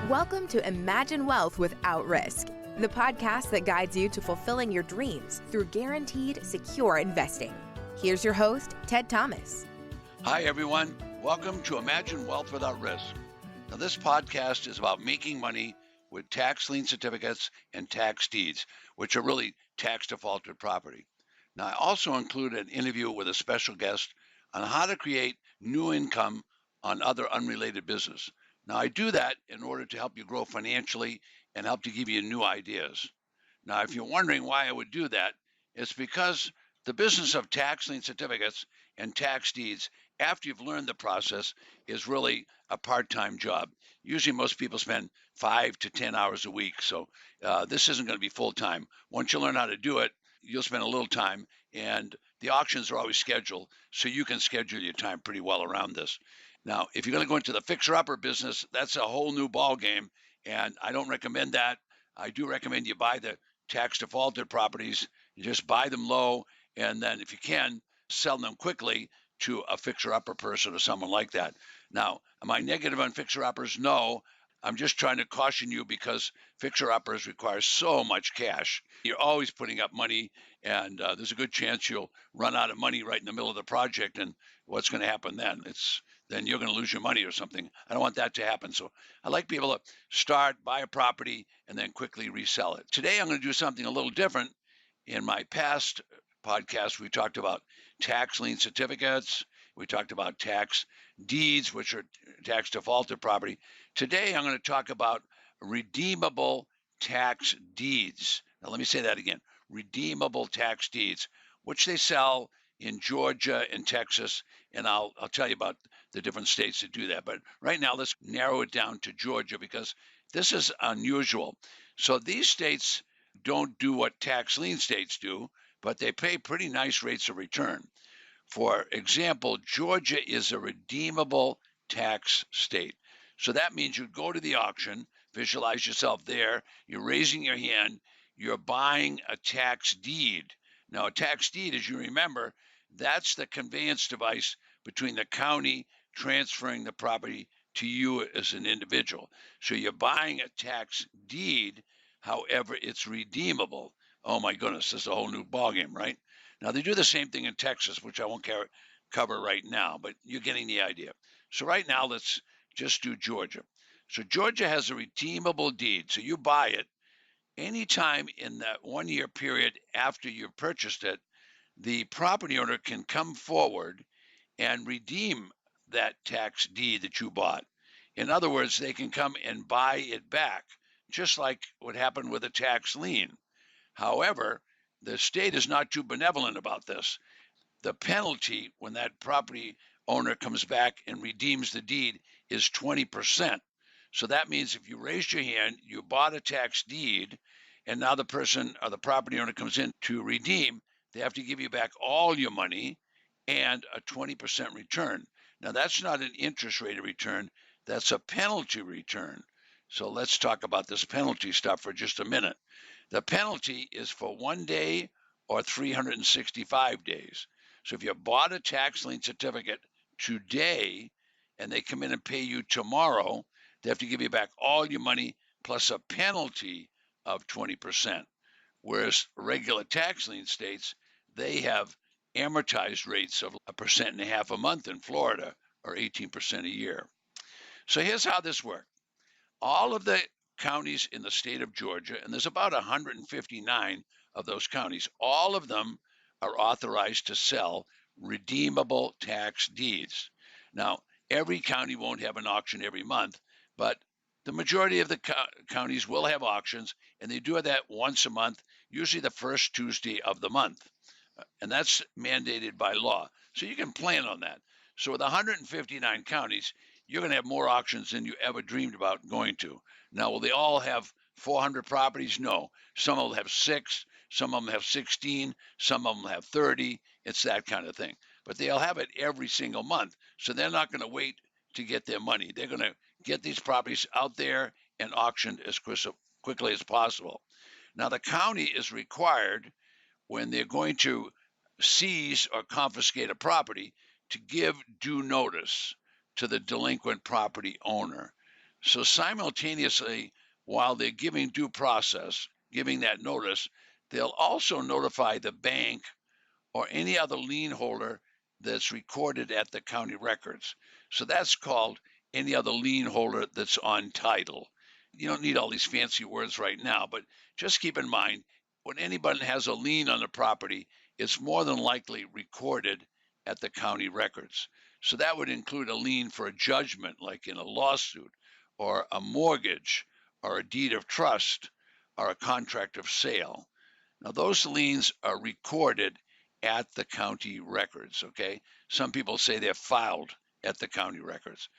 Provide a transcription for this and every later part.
Welcome to Imagine Wealth Without Risk, the podcast that guides you to fulfilling your dreams through guaranteed, secure investing. Here's your host, Ted Thomas. Hi, everyone. Welcome to Imagine Wealth Without Risk. Now, this podcast is about making money with tax lien certificates and tax deeds, which are really tax defaulted property. Now, I also include an interview with a special guest on how to create new income on other unrelated business. Now, I do that in order to help you grow financially and help to give you new ideas. Now, if you're wondering why I would do that, it's because the business of tax lien certificates and tax deeds, after you've learned the process, is really a part-time job. Usually most people spend 5 to 10 hours a week, so this isn't going to be full-time. Once you learn how to do it, you'll spend a little time, and the auctions are always scheduled, so you can schedule your time pretty well around this. Now, if you're going to go into the fixer-upper business, that's a whole new ball game, and I don't recommend that. I do recommend you buy the tax defaulted properties. You just buy them low, and then if you can, sell them quickly to a fixer-upper person or someone like that. Now, am I negative on fixer-uppers? No. I'm just trying to caution you because fixer-uppers require so much cash. You're always putting up money, and there's a good chance you'll run out of money right in the middle of the project, and what's going to happen then? Then you're going to lose your money or something. I don't want that to happen. So I like people to start, buy a property, and then quickly resell it. Today, I'm going to do something a little different. In my past podcast, we talked about tax lien certificates. We talked about tax deeds, which are tax defaulted property. Today, I'm going to talk about redeemable tax deeds. Now, let me say that again. Redeemable tax deeds, which they sell in Georgia and Texas, and I'll tell you about the different states that do that. But right now, let's narrow it down to Georgia because this is unusual. So these states don't do what tax lien states do, but they pay pretty nice rates of return. For example, Georgia is a redeemable tax state. So that means you go to the auction, visualize yourself there, you're raising your hand, you're buying a tax deed. Now, a tax deed, as you remember, that's the conveyance device between the county transferring the property to you as an individual. So you're buying a tax deed, however, it's redeemable. Oh my goodness, this is a whole new ballgame, right? Now, they do the same thing in Texas, which I won't cover right now, but you're getting the idea. So right now, let's just do Georgia. So Georgia has a redeemable deed. So you buy it. Anytime in that 1 year period after you've purchased it, the property owner can come forward and redeem that tax deed that you bought. In other words, they can come and buy it back, just like what happened with a tax lien. However, the state is not too benevolent about this. The penalty when that property owner comes back and redeems the deed is 20%. So that means if you raised your hand, you bought a tax deed, and now the person or the property owner comes in to redeem, they have to give you back all your money and a 20% return. Now, that's not an interest rate of return. That's a penalty return. So let's talk about this penalty stuff for just a minute. The penalty is for 1 day or 365 days. So if you bought a tax lien certificate today and they come in and pay you tomorrow, they have to give you back all your money plus a penalty of 20%. Whereas regular tax lien states, they have amortized rates of 1.5% a month in Florida or 18% a year. So here's how this works. All of the counties in the state of Georgia, and there's about 159 of those counties, all of them are authorized to sell redeemable tax deeds. Now, every county won't have an auction every month, but the majority of the counties will have auctions, and they do that once a month, usually the first Tuesday of the month. And that's mandated by law. So you can plan on that. So with 159 counties, you're going to have more auctions than you ever dreamed about going to. Now, will they all have 400 properties? No. Some of them have 6, some of them have 16, some of them have 30. It's that kind of thing. But they'll have it every single month. So they're not going to wait to get their money. They're going to get these properties out there and auctioned as quickly as possible. Now, the county is required when they're going to seize or confiscate a property to give due notice to the delinquent property owner. So simultaneously, while they're giving due process, giving that notice, they'll also notify the bank or any other lien holder that's recorded at the county records. So that's called any other lien holder that's on title. You don't need all these fancy words right now, but just keep in mind when anybody has a lien on the property, it's more than likely recorded at the county records. So that would include a lien for a judgment, like in a lawsuit, or a mortgage, or a deed of trust, or a contract of sale. Now, those liens are recorded at the county records, okay? Some people say they're filed at the county records.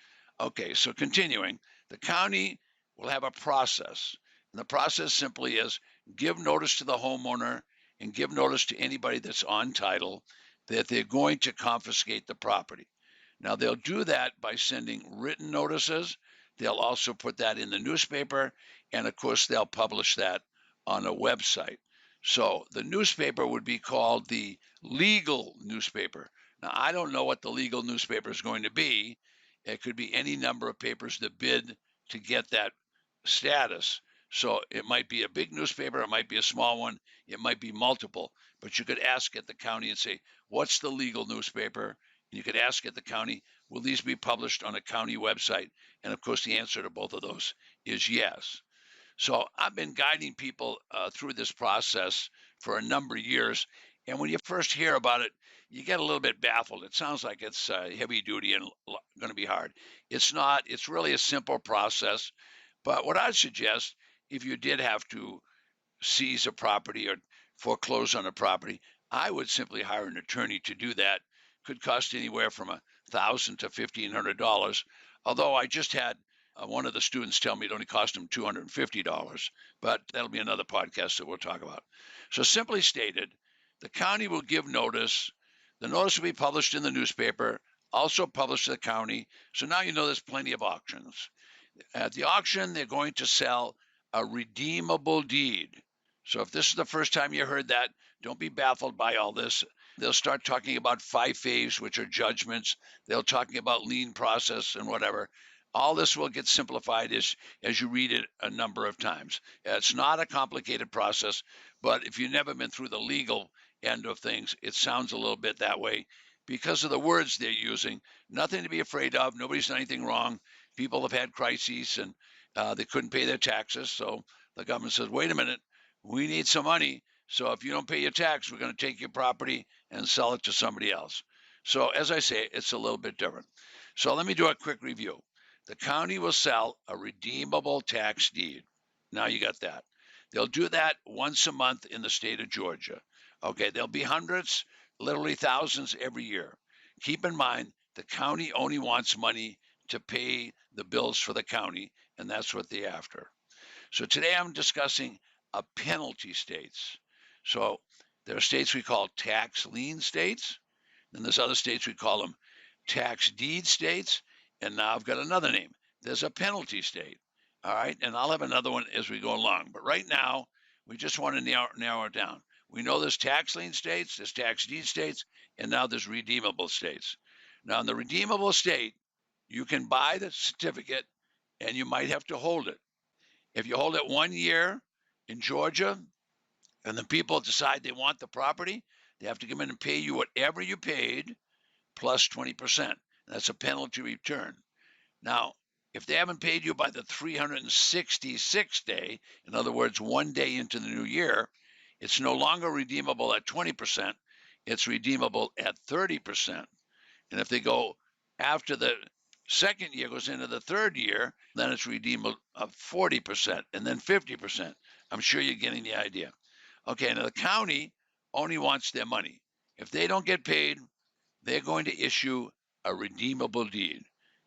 Okay, so continuing, the county will have a process. And the process simply is give notice to the homeowner and give notice to anybody that's on title that they're going to confiscate the property. Now, they'll do that by sending written notices. They'll also put that in the newspaper, and of course, they'll publish that on a website. So the newspaper would be called the legal newspaper. Now, I don't know what the legal newspaper is going to be. It could be any number of papers that bid to get that status. So it might be a big newspaper, it might be a small one, it might be multiple. But you could ask at the county and say, what's the legal newspaper? And you could ask at the county, will these be published on a county website? And of course, the answer to both of those is yes. So I've been guiding people through this process for a number of years. And when you first hear about it, you get a little bit baffled. It sounds like it's heavy duty and going to be hard. It's not. It's really a simple process. But what I'd suggest, if you did have to seize a property or foreclose on a property, I would simply hire an attorney to do that. Could cost anywhere from $1,000 to $1,500. Although I just had one of the students tell me it only cost him $250, but that'll be another podcast that we'll talk about. So simply stated, the county will give notice. The notice will be published in the newspaper, also published to the county. So now you know there's plenty of auctions. At the auction, they're going to sell a redeemable deed. So if this is the first time you heard that, don't be baffled by all this. They'll start talking about FIFAs, which are judgments. They'll talking about lien process and whatever. All this will get simplified as you read it a number of times. It's not a complicated process, but if you've never been through the legal end of things, it sounds a little bit that way because of the words they're using. Nothing to be afraid of. Nobody's done anything wrong. People have had crises and they couldn't pay their taxes. So the government says, wait a minute, we need some money. So if you don't pay your tax, we're going to take your property and sell it to somebody else. So as I say, it's a little bit different. So let me do a quick review. The county will sell a redeemable tax deed. Now you got that. They'll do that once a month in the state of Georgia. Okay, there'll be hundreds, literally thousands every year. Keep in mind, the county only wants money to pay the bills for the county, and that's what they're after. So today I'm discussing penalty states. So there are states we call tax lien states, then there's other states we call them tax deed states, and now I've got another name. There's a penalty state, all right? And I'll have another one as we go along. But right now, we just want to narrow it down. We know there's tax lien states, there's tax deed states, and now there's redeemable states. Now, in the redeemable state, you can buy the certificate and you might have to hold it. If you hold it 1 year in Georgia and the people decide they want the property, they have to come in and pay you whatever you paid plus 20%. That's a penalty return. Now, if they haven't paid you by the 366th day, in other words, 1 day into the new year, it's no longer redeemable at 20%. It's redeemable at 30%. And if they go after the second year goes into the third year, then it's redeemable of 40% and then 50%. I'm sure you're getting the idea. Okay, now the county only wants their money. If they don't get paid, they're going to issue a redeemable deed.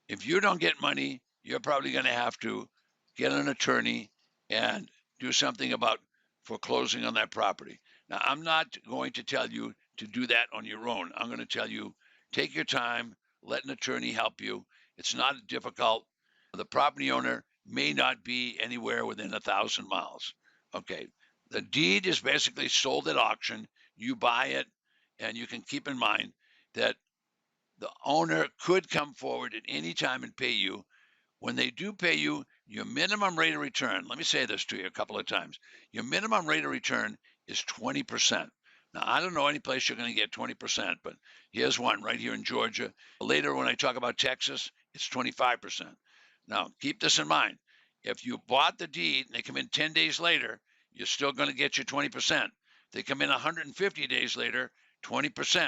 If you don't get money, you're probably going to have to get an attorney and do something about foreclosing on that property. Now, I'm not going to tell you to do that on your own. I'm going to tell you, take your time, let an attorney help you. It's not difficult. The property owner may not be anywhere within 1,000 miles. Okay, the deed is basically sold at auction. You buy it, and you can keep in mind that the owner could come forward at any time and pay you. When they do pay you, your minimum rate of return, let me say this to you a couple of times. Your minimum rate of return is 20%. Now, I don't know any place you're going to get 20%, but here's one right here in Georgia. Later, when I talk about Texas, it's 25%. Now, keep this in mind. If you bought the deed and they come in 10 days later, you're still going to get your 20%. If they come in 150 days later, 20%.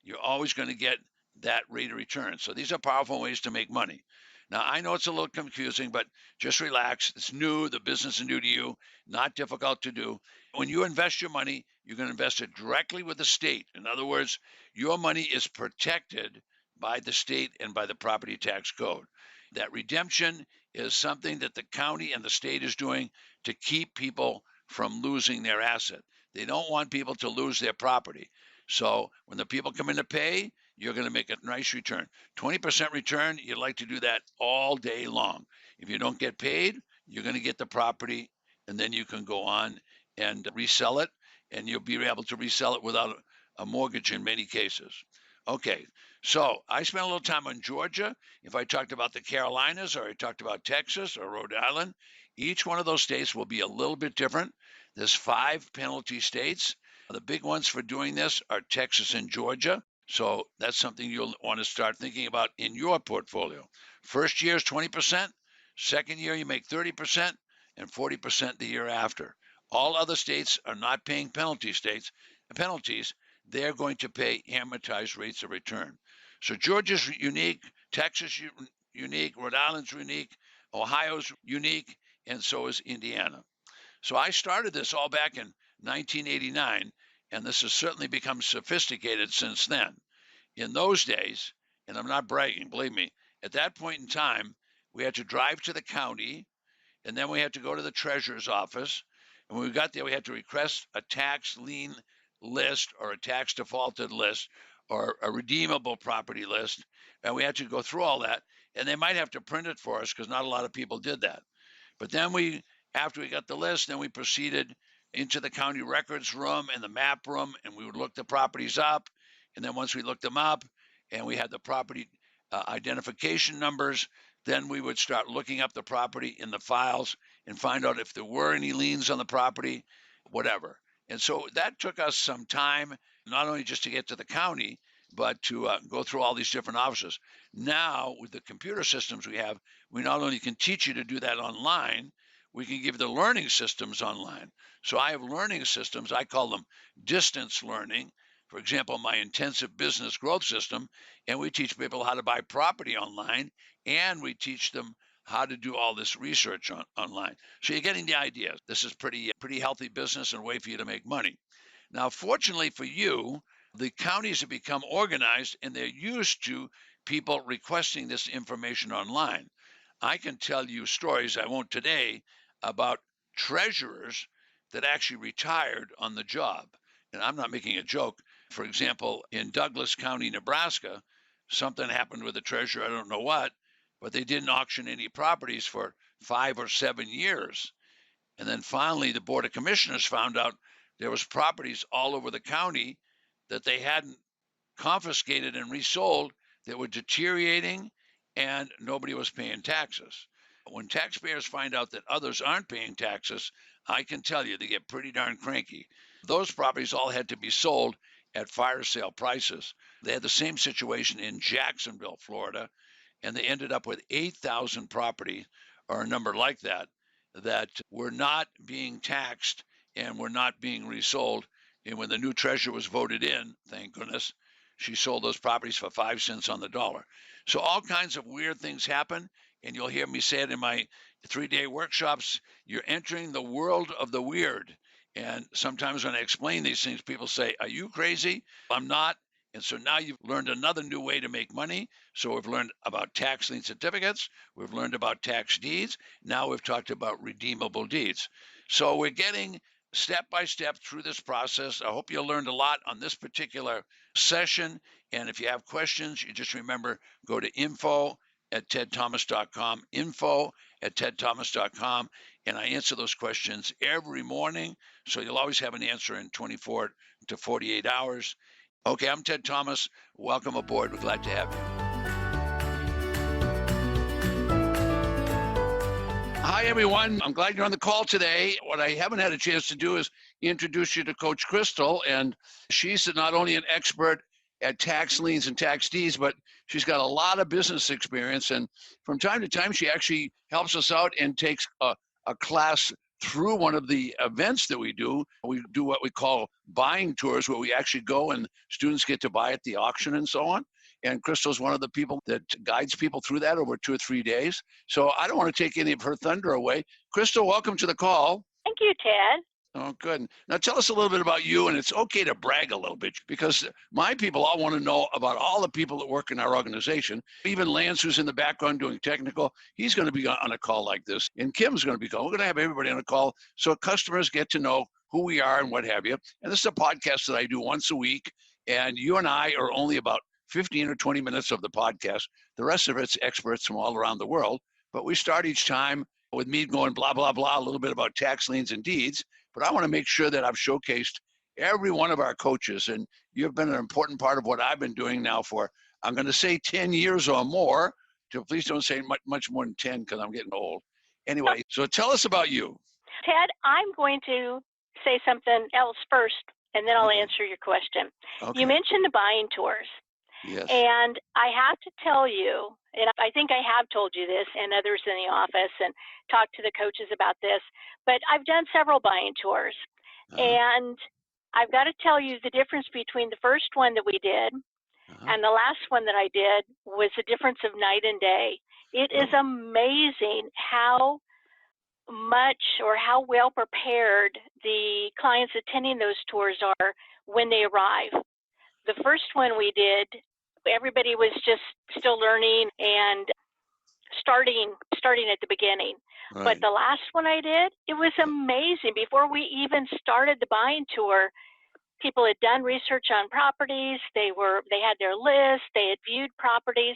You're always going to get that rate of return. So these are powerful ways to make money. Now, I know it's a little confusing, but just relax. It's new. The business is new to you, not difficult to do. When you invest your money, you're going to invest it directly with the state. In other words, your money is protected by the state and by the property tax code. That redemption is something that the county and the state is doing to keep people from losing their asset. They don't want people to lose their property. So when the people come in to pay, you're going to make a nice return. 20% return, you'd like to do that all day long. If you don't get paid, you're going to get the property, and then you can go on and resell it, and you'll be able to resell it without a mortgage in many cases. Okay, so I spent a little time on Georgia. If I talked about the Carolinas or I talked about Texas or Rhode Island, each one of those states will be a little bit different. There's 5 penalty states. The big ones for doing this are Texas and Georgia. So that's something you'll want to start thinking about in your portfolio. First year is 20%. Second year, you make 30% and 40% the year after. All other states are not paying penalties. They're going to pay amortized rates of return. So Georgia's unique, Texas unique, Rhode Island's unique, Ohio's unique, and so is Indiana. So I started this all back in 1989, and this has certainly become sophisticated since then. In those days, and I'm not bragging, believe me, at that point in time, we had to drive to the county, and then we had to go to the treasurer's office. And when we got there, we had to request a tax lien list or a tax defaulted list or a redeemable property list. And we had to go through all that. And they might have to print it for us because not a lot of people did that. But then after we got the list, then we proceeded into the county records room and the map room, and we would look the properties up. And then once we looked them up and we had the property identification numbers, then we would start looking up the property in the files and find out if there were any liens on the property, whatever. And so that took us some time, not only just to get to the county, but to go through all these different offices. Now, with the computer systems we have, we not only can teach you to do that online, we can give the learning systems online. So I have learning systems. I call them distance learning. For example, my intensive business growth system, and we teach people how to buy property online, and we teach them how to do all this research online. So you're getting the idea. This is pretty healthy business and a way for you to make money. Now, fortunately for you, the counties have become organized, and they're used to people requesting this information online. I can tell you stories, I won't today, about treasurers that actually retired on the job. And I'm not making a joke. For example, in Douglas County, Nebraska, something happened with the treasurer, I don't know what, but they didn't auction any properties for 5 or 7 years. And then finally, the Board of Commissioners found out there was properties all over the county that they hadn't confiscated and resold that were deteriorating, and nobody was paying taxes. When taxpayers find out that others aren't paying taxes, I can tell you they get pretty darn cranky. Those properties all had to be sold at fire sale prices. They had the same situation in Jacksonville, Florida, and they ended up with 8,000 properties or a number like that that were not being taxed and were not being resold. And when the new treasurer was voted in, thank goodness, she sold those properties for 5 cents on the dollar. So all kinds of weird things happen, and you'll hear me say it in my 3-day workshops. You're entering the world of the weird. And sometimes when I explain these things, people say, "Are you crazy?" I'm not. And so now you've learned another new way to make money. So we've learned about tax lien certificates. We've learned about tax deeds. Now we've talked about redeemable deeds. So we're getting step by step through this process. I hope you learned a lot on this particular session. And if you have questions, you just remember, go to info@tedthomas.com, info@tedthomas.com, and I answer those questions every morning. So you'll always have an answer in 24 to 48 hours. Okay, I'm Ted Thomas. Welcome aboard. We're glad to have you. Hi, everyone. I'm glad you're on the call today. What I haven't had a chance to do is introduce you to Coach Crystal, and she's not only an expert at tax liens and tax deeds, but she's got a lot of business experience. And from time to time, she actually helps us out and takes a class through one of the events that we do. We do what we call buying tours, where we actually go and students get to buy at the auction and so on. And Crystal's one of the people that guides people through that over 2 or 3 days. So I don't want to take any of her thunder away. Crystal, welcome to the call. Thank you, Ted. Oh, good. Now tell us a little bit about you, and it's okay to brag a little bit because my people all want to know about all the people that work in our organization. Even Lance, who's in the background doing technical, he's going to be on a call like this, and Kim's going to be calling. We're going to have everybody on a call so customers get to know who we are and what have you. And this is a podcast that I do once a week, and you and I are only about 15 or 20 minutes of the podcast. The rest of it's experts from all around the world. But we start each time with me going blah, blah, blah, a little bit about tax liens and deeds. But I want to make sure that I've showcased every one of our coaches. And you've been an important part of what I've been doing now for, I'm going to say 10 years or more. Please don't say much more than 10 because I'm getting old. Anyway, so tell us about you. Ted, I'm going to say something else first, and then I'll answer your question. Okay. You mentioned the buying tours. Yes. And I have to tell you, and I think I have told you this and others in the office and talked to the coaches about this, but I've done several buying tours. And I've got to tell you the difference between the first one that we did and the last one that I did was a difference of night and day. It is amazing how much or how well prepared the clients attending those tours are when they arrive. The first one we did, everybody was just still learning and starting at the beginning. Right. But the last one I did, it was amazing. Before we even started the buying tour, people had done research on properties. They had their list. They had viewed properties.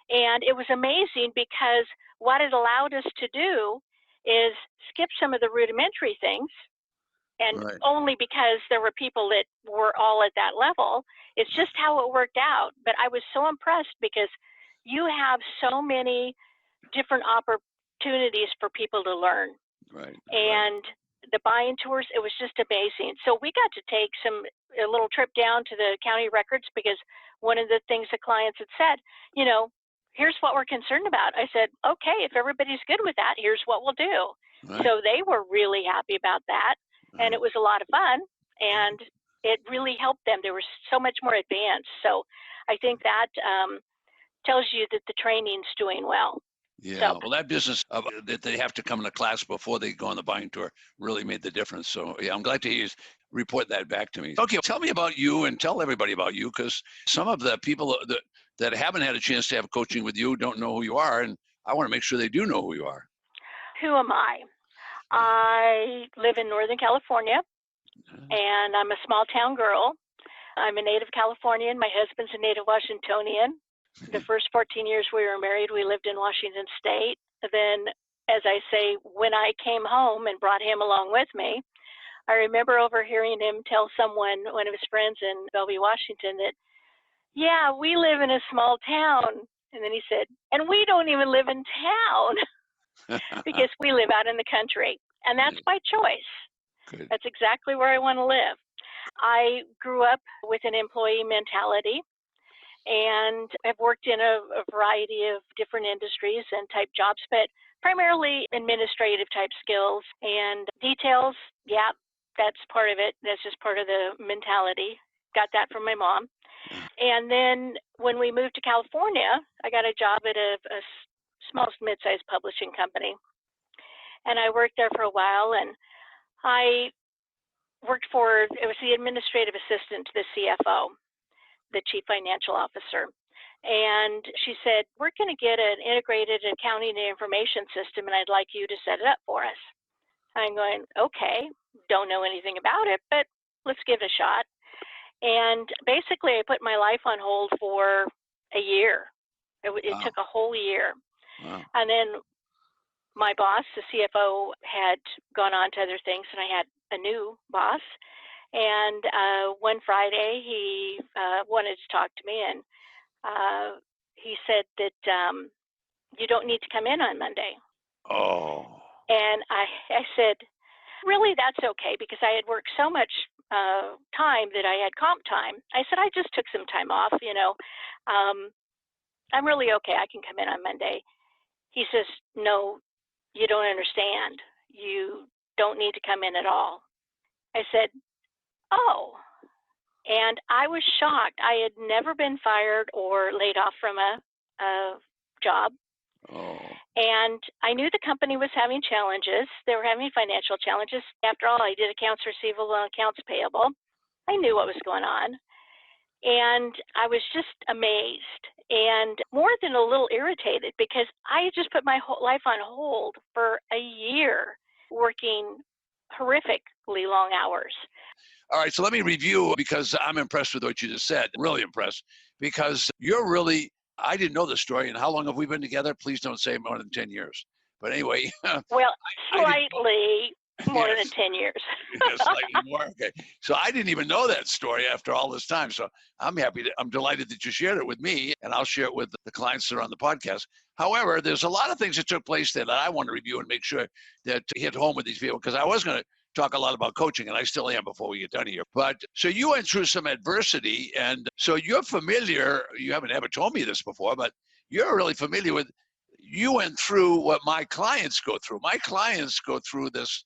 And it was amazing because what it allowed us to do is skip some of the rudimentary things. And only because there were people that were all at that level. It's just how it worked out. But I was so impressed because you have so many different opportunities for people to learn. Right. And the buying tours, it was just amazing. So we got to take a little trip down to the county records because one of the things the clients had said, here's what we're concerned about. I said, okay, if everybody's good with that, here's what we'll do. Right. So they were really happy about that. And it was a lot of fun, and it really helped them. They were so much more advanced. So I think that tells you that the training's doing well. Yeah, well, that business that they have to come to class before they go on the buying tour really made the difference. So, yeah, I'm glad to hear you report that back to me. Okay, tell me about you and tell everybody about you because some of the people that haven't had a chance to have coaching with you don't know who you are, and I want to make sure they do know who you are. Who am I? I live in Northern California, and I'm a small town girl. I'm a native Californian. My husband's a native Washingtonian. The first 14 years we were married, we lived in Washington State. Then, as I say, when I came home and brought him along with me, I remember overhearing him tell one of his friends in Bellevue, Washington, that, yeah, we live in a small town. And then he said, and we don't even live in town. Because we live out in the country, and that's by choice. Good. That's exactly where I want to live. I grew up with an employee mentality, and I've worked in a variety of different industries and type jobs, but primarily administrative type skills and details. Yeah, that's part of it. That's just part of the mentality. Got that from my mom. And then when we moved to California, I got a job at a small mid-sized publishing company. And I worked there for a while, and I it was the administrative assistant to the CFO, the chief financial officer. And she said, we're going to get an integrated accounting and information system, and I'd like you to set it up for us. I'm going, okay, don't know anything about it, but let's give it a shot. And basically, I put my life on hold for a year. It took a whole year. Wow. And then my boss, the CFO, had gone on to other things, and I had a new boss. And one Friday, he wanted to talk to me, and he said that you don't need to come in on Monday. Oh. And I said, really, that's okay, because I had worked so much time that I had comp time. I said, I just took some time off, I'm really okay. I can come in on Monday. He says, no, you don't understand. You don't need to come in at all. I said, oh. And I was shocked. I had never been fired or laid off from a job. Oh. And I knew the company was having challenges. They were having financial challenges. After all, I did accounts receivable and accounts payable. I knew what was going on. And I was just amazed and more than a little irritated, because I had just put my whole life on hold for a year, working horrifically long hours. All right, so let me review, because I'm impressed with what you just said, really impressed, because I didn't know this story, and how long have we been together? Please don't say more than 10 years. But anyway. Well, slightly more Yes. than 10 years. Slightly more, okay. So I didn't even know that story after all this time. So I'm delighted that you shared it with me, and I'll share it with the clients that are on the podcast. However, there's a lot of things that took place that I want to review and make sure that to hit home with these people, because I was going to talk a lot about coaching, and I still am before we get done here. But so you went through some adversity, and so you're familiar, you haven't ever told me this before, but you're really familiar with, you went through what my clients go through. My clients go through this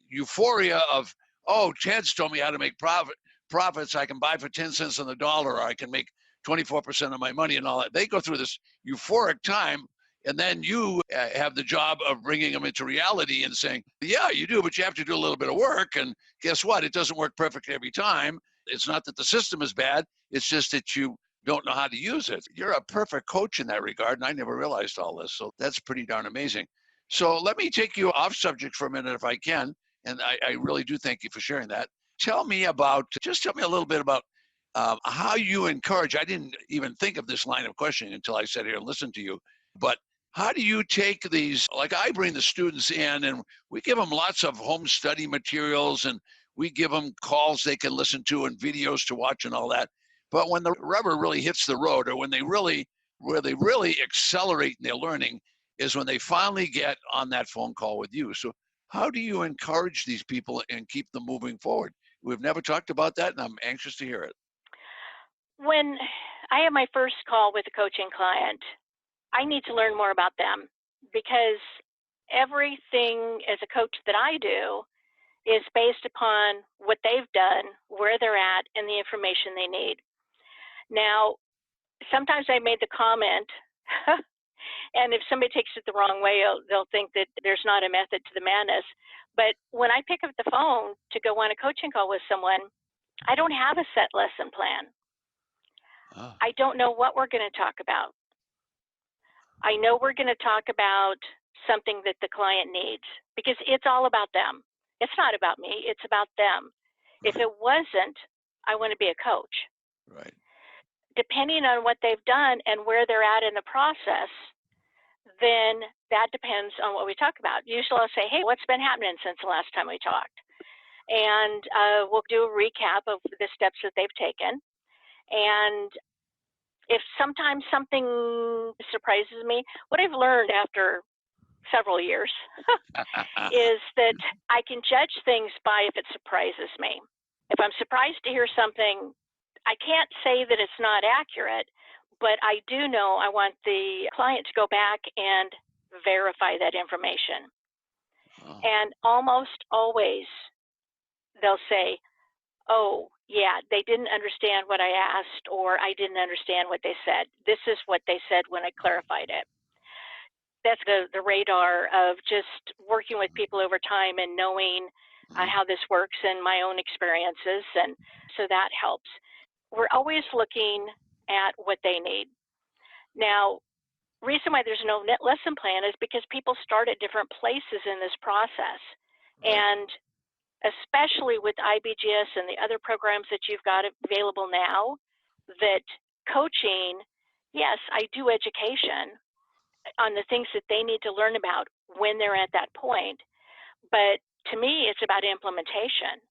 euphoria of, oh, Ted's told me how to make profits. I can buy for 10 cents on the dollar, or I can make 24% of my money and all that. They go through this euphoric time, and then you have the job of bringing them into reality and saying, yeah, you do, but you have to do a little bit of work. And guess what? It doesn't work perfectly every time. It's not that the system is bad. It's just that you don't know how to use it. You're a perfect coach in that regard, and I never realized all this. So that's pretty darn amazing. So let me take you off subject for a minute if I can. And I really do thank you for sharing that. Tell me a little bit about how you encourage. I didn't even think of this line of questioning until I sat here and listened to you. But how do you take these, like I bring the students in and we give them lots of home study materials, and we give them calls they can listen to and videos to watch and all that. But when the rubber really hits the road, or when they really accelerate in their learning, is when they finally get on that phone call with you. So how do you encourage these people and keep them moving forward? We've never talked about that, and I'm anxious to hear it. When I have my first call with a coaching client, I need to learn more about them, because everything as a coach that I do is based upon what they've done, where they're at, and the information they need. Now, sometimes I made the comment, and if somebody takes it the wrong way, they'll think that there's not a method to the madness. But when I pick up the phone to go on a coaching call with someone, I don't have a set lesson plan. Oh. I don't know what we're going to talk about. I know we're going to talk about something that the client needs, because it's all about them. It's not about me. It's about them. Right. If it wasn't, I want to be a coach. Right. Depending on what they've done and where they're at in the process, then that depends on what we talk about. Usually I'll say, hey, what's been happening since the last time we talked? And we'll do a recap of the steps that they've taken. And if sometimes something surprises me, what I've learned after several years is that I can judge things by if it surprises me. If I'm surprised to hear something, I can't say that it's not accurate, but I do know I want the client to go back and verify that information. Oh. And almost always they'll say, oh, yeah, they didn't understand what I asked, or I didn't understand what they said. This is what they said when I clarified it. That's the radar of just working with people over time and knowing how this works and my own experiences, and so that helps. We're always looking at what they need. Now, reason why there's no lesson plan is because people start at different places in this process. Right. And especially with IBGS and the other programs that you've got available now, that coaching, yes, I do education on the things that they need to learn about when they're at that point. But to me, it's about implementation,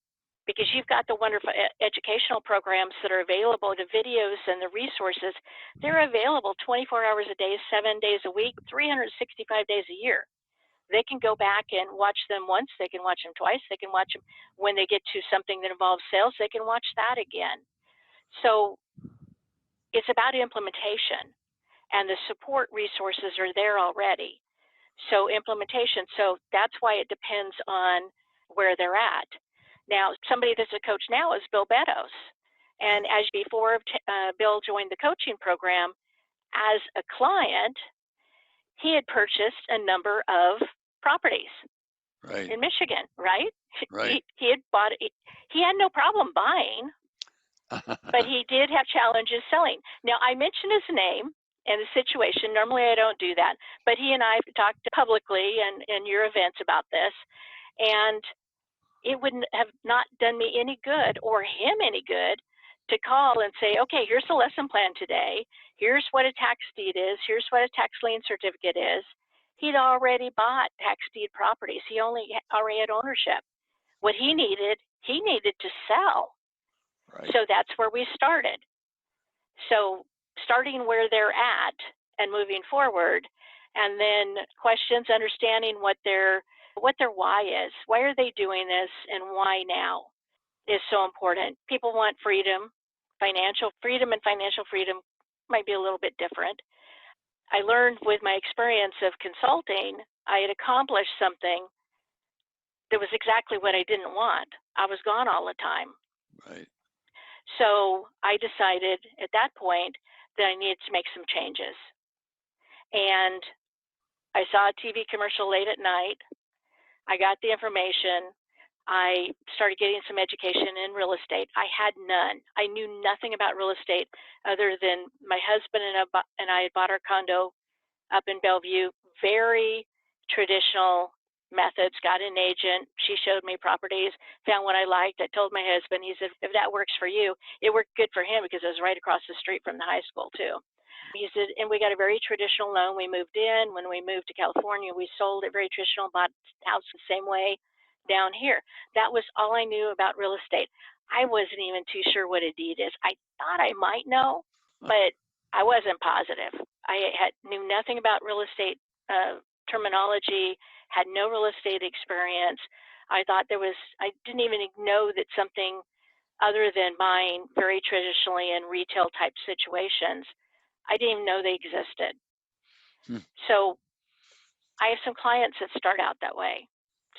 because you've got the wonderful educational programs that are available, the videos and the resources. They're available 24 hours a day, 7 days a week, 365 days a year. They can go back and watch them once, they can watch them twice, they can watch them when they get to something that involves sales, they can watch that again. So it's about implementation, and the support resources are there already. So implementation, so that's why it depends on where they're at. Now, somebody that's a coach now is Bill Beddoes. And as before Bill joined the coaching program, as a client, he had purchased a number of properties in Michigan, right? He had bought it. He had no problem buying, but he did have challenges selling. Now, I mentioned his name and the situation. Normally, I don't do that, but he and I talked publicly and in your events about this, and it wouldn't have not done me any good or him any good to call and say, okay, here's the lesson plan today. Here's what a tax deed is. Here's what a tax lien certificate is. He'd already bought tax deed properties. He already had ownership. What he needed to sell. Right. So that's where we started. So starting where they're at and moving forward, and then questions, understanding what their why is. Why are they doing this, and why now is so important. People want freedom. Financial freedom and financial freedom might be a little bit different. I learned with my experience of consulting, I had accomplished something that was exactly what I didn't want. I was gone all the time. Right. So I decided at that point that I needed to make some changes. And I saw a TV commercial late at night. I got the information. I started getting some education in real estate. I had none. I knew nothing about real estate other than my husband and I had bought our condo up in Bellevue. Very traditional methods. Got an agent. She showed me properties, found what I liked. I told my husband. He said, if that works for you, it worked good for him because it was right across the street from the high school too. He said, and we got a very traditional loan. We moved in. When we moved to California, we sold it very traditional, bought the house the same way down here. That was all I knew about real estate. I wasn't even too sure what a deed is. I thought I might know, but I wasn't positive. I knew nothing about real estate terminology, had no real estate experience. I didn't even know that something other than buying very traditionally in retail type situations, I didn't even know they existed. So I have some clients that start out that way.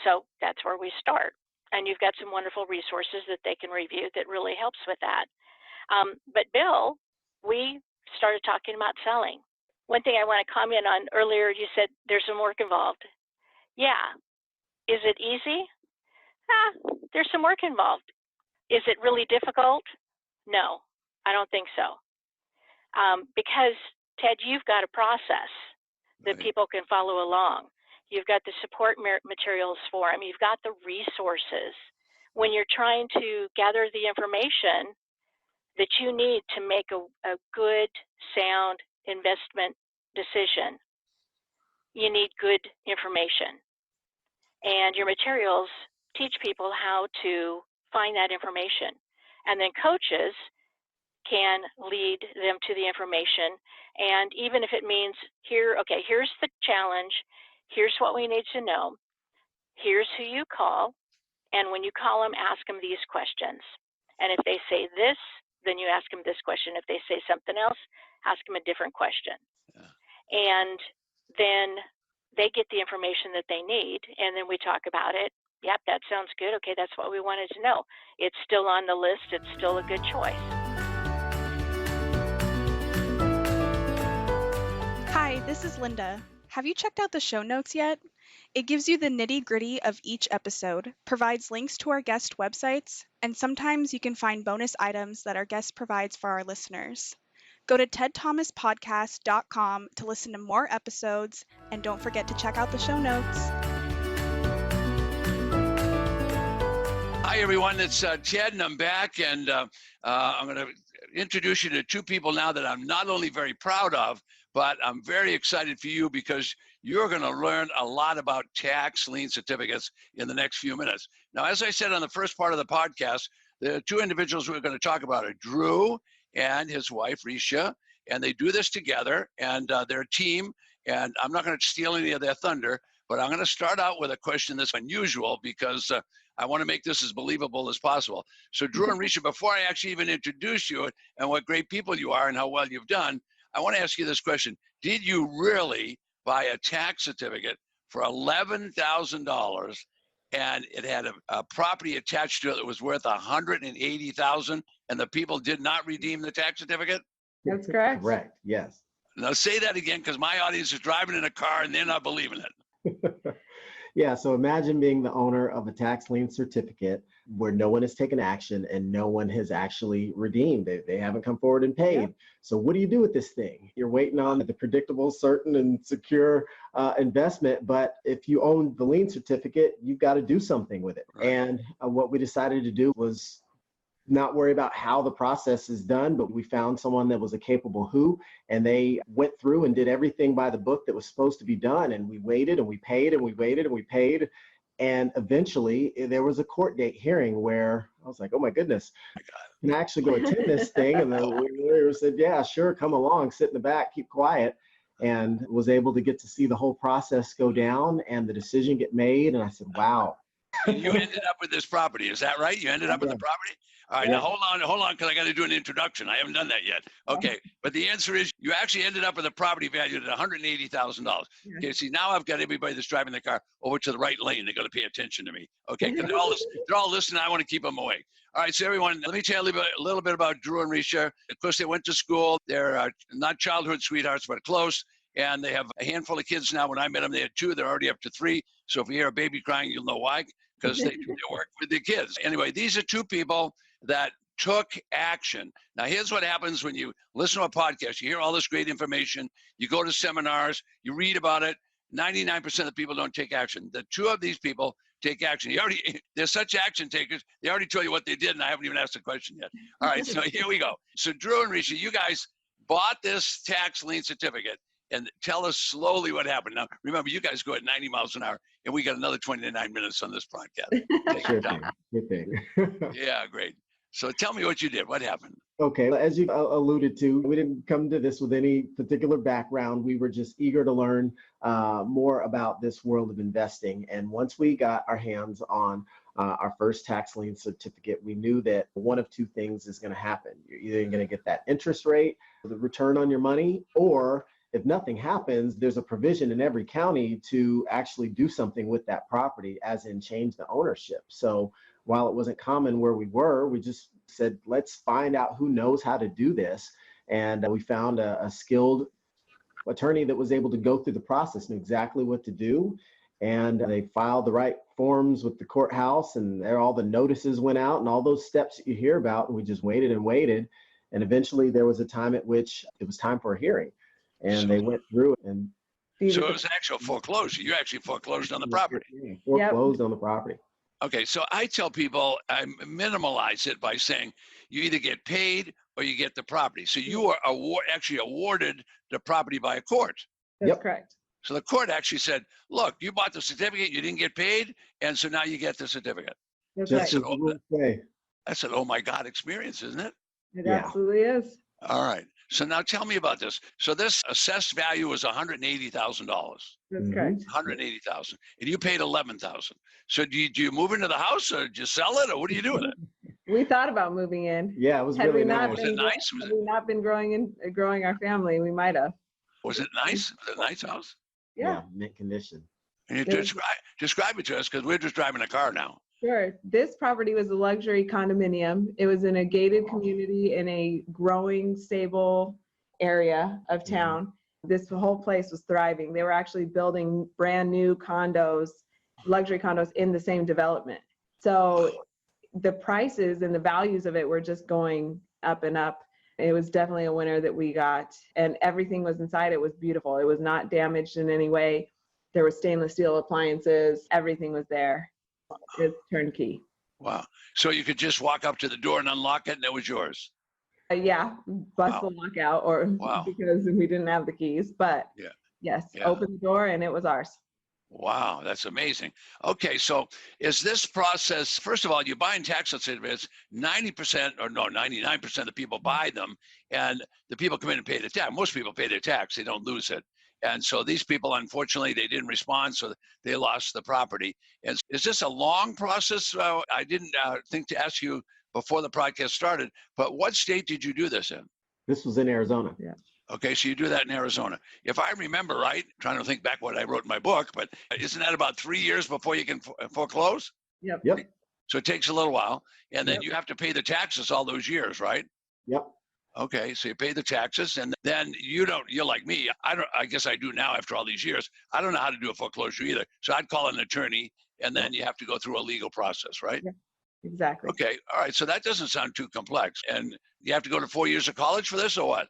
So that's where we start. And you've got some wonderful resources that they can review that really helps with that. But Bill, we started talking about selling. One thing I want to comment on earlier, you said there's some work involved. Yeah. Is it easy? There's some work involved. Is it really difficult? No, I don't think so. Because, Ted, you've got a process that people can follow along. You've got the support materials for them. You've got the resources. When you're trying to gather the information that you need to make a good, sound investment decision, you need good information. And your materials teach people how to find that information. And then coaches can lead them to the information. And even if it means here's the challenge, here's what we need to know, here's who you call, and when you call them, ask them these questions. And if they say this, then you ask them this question. If they say something else, ask them a different question. Yeah. And then they get the information that they need, and then we talk about it. Yep, that sounds good. Okay, that's what we wanted to know. It's still on the list. It's still a good choice. Hi, this is Linda. Have you checked out the show notes yet? It gives you the nitty-gritty of each episode, provides links to our guest websites, and sometimes you can find bonus items that our guest provides for our listeners. Go to tedthomaspodcast.com to listen to more episodes, and don't forget to check out the show notes. Hi, everyone. It's Ted, and I'm back, and I'm going to introduce you to two people now that I'm not only very proud of, but I'm very excited for you because you're going to learn a lot about tax lien certificates in the next few minutes. Now, as I said on the first part of the podcast, the two individuals we're going to talk about are Drew and his wife, Recia, and they do this together, and they're a team, and I'm not going to steal any of their thunder, But I'm going to start out with a question that's unusual because I want to make this as believable as possible. So Drew and Recia, before I actually even introduce you and what great people you are and how well you've done, I want to ask you this question. Did you really buy a tax certificate for $11,000 and it had a property attached to it that was worth $180,000 and the people did not redeem the tax certificate? That's correct. Correct. Yes. Now say that again, because my audience is driving in a car and they're not believing it. Yeah. So imagine being the owner of a tax lien certificate where no one has taken action and no one has actually redeemed. They haven't come forward and paid. Yeah. So what do you do with this thing? You're waiting on the predictable, certain, and secure investment. But if you own the lien certificate, you've got to do something with it. Right. And what we decided to do was not worry about how the process is done, but we found someone that was a capable who, and they went through and did everything by the book that was supposed to be done. And we waited and we paid and we waited and we paid. And eventually there was a court date hearing where I was like, oh my goodness, can I actually go attend this thing? And the lawyer said, yeah, sure, come along, sit in the back, keep quiet. And was able to get to see the whole process go down and the decision get made. And I said, wow. And you ended up with this property, is that right? You ended up with the property? All right, now hold on, because I got to do an introduction. I haven't done that yet. Okay, but the answer is you actually ended up with a property valued at $180,000. Okay, see, now I've got everybody that's driving the car over to the right lane. They're going to pay attention to me. Okay, because they're all listening. I want to keep them awake. All right, so everyone, let me tell you a little bit about Drew and Recia. Of course, they went to school. They're not childhood sweethearts, but close. And they have a handful of kids now. When I met them, they had 2. They're already up to 3. So if you hear a baby crying, you'll know why, because they work with the kids. Anyway, these are 2 people that took action. Now, here's what happens when you listen to a podcast. You hear all this great information. You go to seminars. You read about it. 99% of the people don't take action. The 2 of these people take action. They're such action takers. They already told you what they did, and I haven't even asked the question yet. All right, so here we go. So Drew and Recia, you guys bought this tax lien certificate. And tell us slowly what happened. Now, remember, you guys go at 90 miles an hour, and we got another 29 minutes on this podcast. Take your time. Good thing. Yeah, great. So tell me what you did. What happened? Okay, as you alluded to, we didn't come to this with any particular background. We were just eager to learn more about this world of investing. And once we got our hands on our first tax lien certificate, we knew that one of 2 things is going to happen. You're either going to get that interest rate, the return on your money, or if nothing happens, there's a provision in every county to actually do something with that property, as in change the ownership. So while it wasn't common where we were, we just said, let's find out who knows how to do this. And we found a skilled attorney that was able to go through the process, knew exactly what to do. And they filed the right forms with the courthouse, and there all the notices went out and all those steps that you hear about. And we just waited and waited. And eventually there was a time at which it was time for a hearing. And they went through it. And so it was actual foreclosure. You actually foreclosed on the property. Foreclosed on the property. Okay, so I tell people, I minimalize it by saying you either get paid or you get the property. So you are actually awarded the property by a court. That's correct. So the court actually said, look, you bought the certificate, you didn't get paid, and so now you get the certificate. That's right. That's an oh my God experience, isn't it? It absolutely is. All right. So now tell me about this. So this assessed value was $180,000. That's correct. $180,000, and you paid $11,000. So do you move into the house, or do you sell it, or what do you do with it? We thought about moving in. Yeah, it was really nice. Was it nice? Had we not been growing our family, we might have. Was it nice? Was it a nice house? Yeah, mint condition. And you describe it to us, because we're just driving a car now. Sure. This property was a luxury condominium. It was in a gated community in a growing, stable area of town. This whole place was thriving. They were actually building brand new condos, luxury condos in the same development. So the prices and the values of it were just going up and up. It was definitely a winner that we got, and everything was inside. It was beautiful. It was not damaged in any way. There were stainless steel appliances. Everything was there. It's turnkey. Wow. So you could just walk up to the door and unlock it, and it was yours. Yeah, bust the lock out, or because we didn't have the keys. But open the door and it was ours. Wow, that's amazing. Okay, so is this process, first of all, you buy in tax certificates, 90% or no, 99% of the people buy them, and the people come in and pay the tax. Most people pay their tax, they don't lose it. And so these people, unfortunately, they didn't respond, so they lost the property. And is this a long process? I didn't think to ask you before the podcast started, but what state did you do this in? This was in Arizona. Yeah. Okay, so you do that in Arizona. If I remember right, trying to think back what I wrote in my book, but isn't that about 3 years before you can foreclose? Yep. Yep. So it takes a little while, and then Yep. you have to pay the taxes all those years, right? Yep. Okay, so you pay the taxes, and then you're like me. I guess I do now after all these years. I don't know how to do a foreclosure either. So I'd call an attorney, and then you have to go through a legal process, right? Yeah. Exactly. Okay, all right. So that doesn't sound too complex. And you have to go to 4 years of college for this, or what?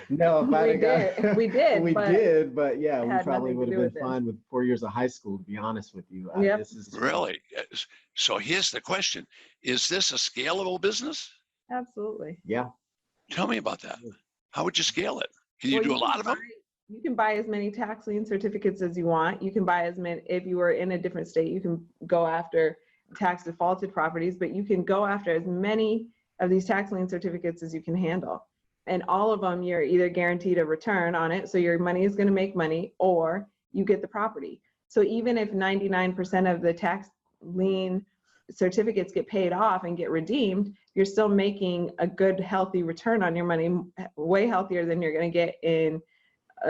No, if I'd have we did, we but did, but yeah, we had probably nothing would to have do been with it. fine with 4 years of high school, to be honest with you. Yep. This is Really? So here's the question: is this a scalable business? Absolutely. Yeah. Tell me about that. How would you scale it? Can you Well, do a can lot of them? You can buy as many tax lien certificates as you want. You can buy as many, if you were in a different state, you can go after tax defaulted properties, but you can go after as many of these tax lien certificates as you can handle. And all of them, you're either guaranteed a return on it, so your money is going to make money, or you get the property. So even if 99% of the tax lien certificates get paid off and get redeemed, you're still making a good, healthy return on your money, way healthier than you're going to get in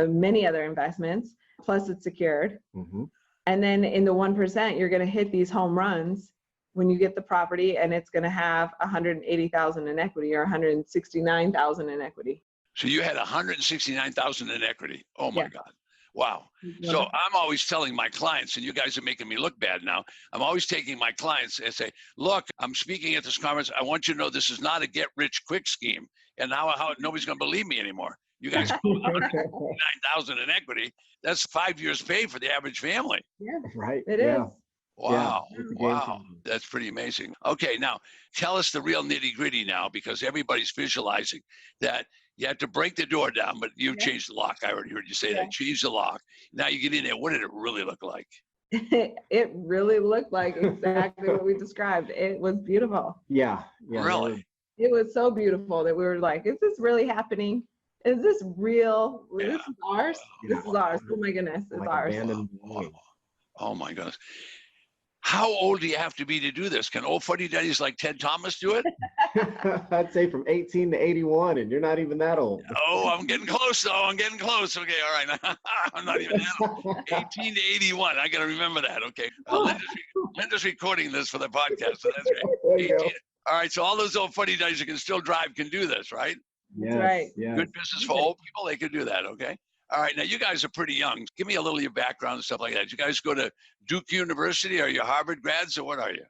many other investments. Plus, it's secured. Mm-hmm. And then in the 1%, you're going to hit these home runs when you get the property, and it's going to have 180,000 in equity or 169,000 in equity. So you had 169,000 in equity. Oh my Yeah. God. Wow. So I'm always telling my clients, and you guys are making me look bad now. I'm always taking my clients and say, look, I'm speaking at this conference. I want you to know this is not a get rich quick scheme. And now how nobody's going to believe me anymore. You guys have 169,000 in equity. That's 5 years pay for the average family. Yeah, Right. it Yeah. is. Wow. Yeah, it's a game Wow. changer. That's pretty amazing. Okay. Now tell us the real nitty gritty now, because everybody's visualizing that you had to break the door down, but you Yeah. changed the lock. I already heard you say Yeah. that. Change the lock. Now you get in there. What did it really look like? It really looked like exactly what we described. It was beautiful. Yeah. Yeah. Really? It was so beautiful that we were like, is this really happening? Is this real? Yeah. This is ours? Yeah. This is ours. Oh my goodness, it's Like ours. abandoned Wow. building. Oh my goodness. How old do you have to be to do this? Can old fuddy duddies like Ted Thomas do it? I'd say from 18 to 81, and you're not even that old. Oh, I'm getting close though. I'm getting close. Okay, all right. I'm not even that old. 18 to 81. I got to remember that. Okay. Linda's recording this for the podcast, so that's great. There you 18. go. All right. So all those old fuddy duddies that can still drive can do this, right? Yes, right. yes. Good business for old people. They could do that. Okay. All right. Now you guys are pretty young. Give me a little of your background and stuff like that. You guys go to Duke University? Are you Harvard grads or what are you?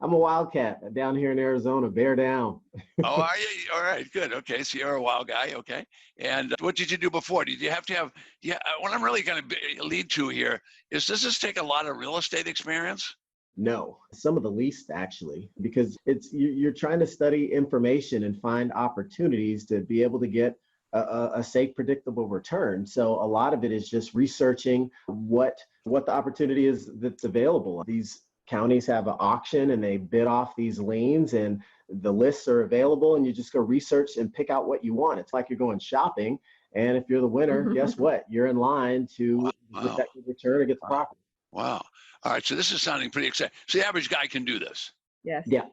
I'm a Wildcat down here in Arizona. Bear down. Oh, are you? All right, good. Okay, so you're a wild guy. Okay, and what did you do before? Did you have to have? Yeah, what I'm really going to lead to here is: does this take a lot of real estate experience? No, some of the least actually, because you're trying to study information and find opportunities to be able to get a safe, predictable return. So a lot of it is just researching what the opportunity is that's available. These counties have an auction and they bid off these liens, and the lists are available, and you just go research and pick out what you want. It's like you're going shopping, and if you're the winner, guess what? You're in line to get that return or get the property. Wow. All right, so this is sounding pretty exciting. So the average guy can do this. Yes. Yeah.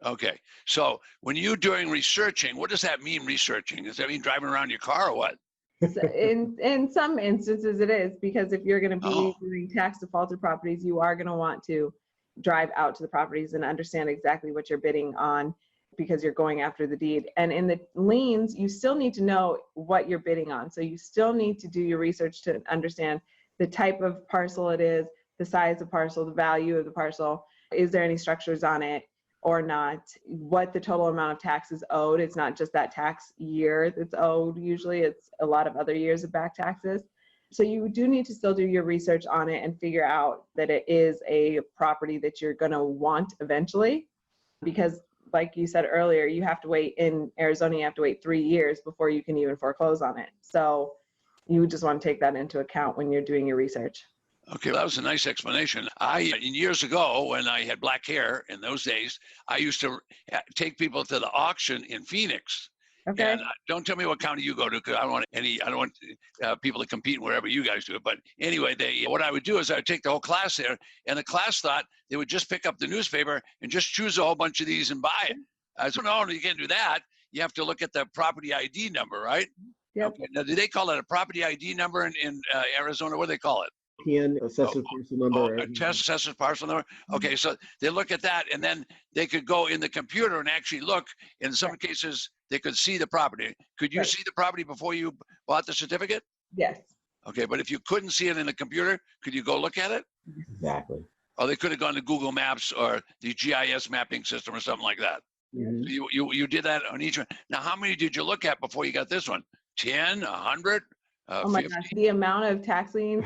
Okay. So when you're doing researching, what does that mean, researching? Does that mean driving around your car or what? So in some instances it is, because if you're going to be doing tax defaulted properties, you are going to want to drive out to the properties and understand exactly what you're bidding on, because you're going after the deed. And in the liens, you still need to know what you're bidding on. So you still need to do your research to understand the type of parcel it is, the size of parcel, the value of the parcel. Is there any structures on it or not? What the total amount of taxes owed. It's not just that tax year that's owed. Usually it's a lot of other years of back taxes. So you do need to still do your research on it and figure out that it is a property that you're going to want eventually, because like you said earlier, you have to wait in Arizona, you have to wait 3 years before you can even foreclose on it. So you just want to take that into account when you're doing your research. Okay, that was a nice explanation. Years ago, when I had black hair in those days, I used to take people to the auction in Phoenix. Okay. And don't tell me what county you go to, because I don't want people to compete wherever you guys do it. But anyway, what I would do is I would take the whole class there, and the class thought they would just pick up the newspaper and just choose a whole bunch of these and buy it. I said, no, you can't do that. You have to look at the property ID number, right? Yep. Okay. Now, do they call it a property ID number in Arizona? What do they call it? PN, assessor parcel number. A test assessor parcel number. Okay, so they look at that, and then they could go in the computer and actually look. In some cases, they could see the property. Could you see the property before you bought the certificate? Yes. Okay, but if you couldn't see it in the computer, could you go look at it? Exactly. Or they could have gone to Google Maps or the GIS mapping system or something like that. Mhm. So you did that on each one. Now, how many did you look at before you got this one? 10, 100? Oh my 50? gosh, the amount of tax liens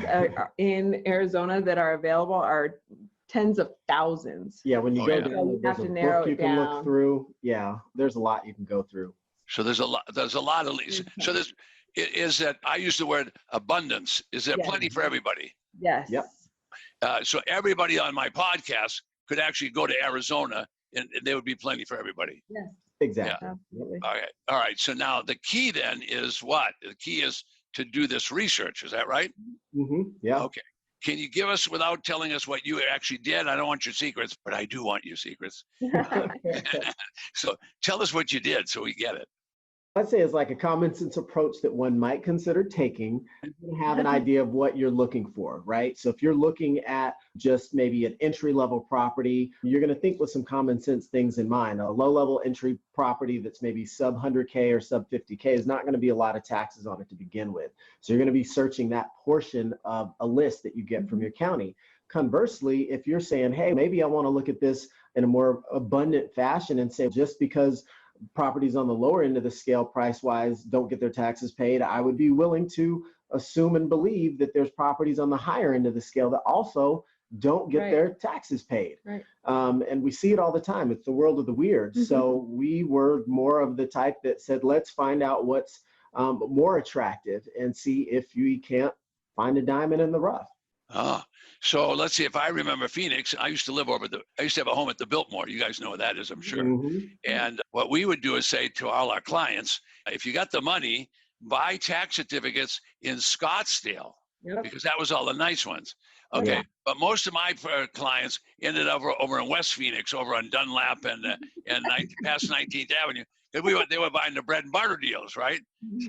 in Arizona that are available are tens of thousands. Yeah, when you Oh, go yeah. down, So you there's have a to narrow book it you can look down. through. Yeah, there's a lot you can go through. So there's a lot of leads. So is that I use the word abundance. Is there Yes. plenty for everybody? Yes. Yep. So everybody on my podcast could actually go to Arizona, and there would be plenty for everybody. Yes. Exactly. Absolutely. All right. So now the key then is what? The key is to do this research. Is that right? Yeah. Okay. Can you give us, without telling us what you actually did? I don't want your secrets, but I do want your secrets. So tell us what you did so we get it. I'd say it's like a common sense approach that one might consider taking. You have an idea of what you're looking for, right? So if you're looking at just maybe an entry level property, you're going to think with some common sense things in mind. A low level entry property that's maybe sub 100K or sub 50K is not going to be a lot of taxes on it to begin with. So you're going to be searching that portion of a list that you get from your county. Conversely, if you're saying, hey, maybe I want to look at this in a more abundant fashion and say, just because properties on the lower end of the scale price wise don't get their taxes paid, I would be willing to assume and believe that there's properties on the higher end of the scale that also don't get their taxes paid. Right. And we see it all the time. It's the world of the weird. So we were more of the type that said, let's find out what's more attractive and see if you can't find a diamond in the rough. So let's see, if I remember Phoenix, I used to have a home at the Biltmore. You guys know what that is, I'm sure. And what we would do is say to all our clients, if you got the money, buy tax certificates in Scottsdale, because that was all the nice ones. Okay. But most of my clients ended up over in West Phoenix, over on Dunlap and past 19th Avenue. Because they were buying the bread and butter deals, right?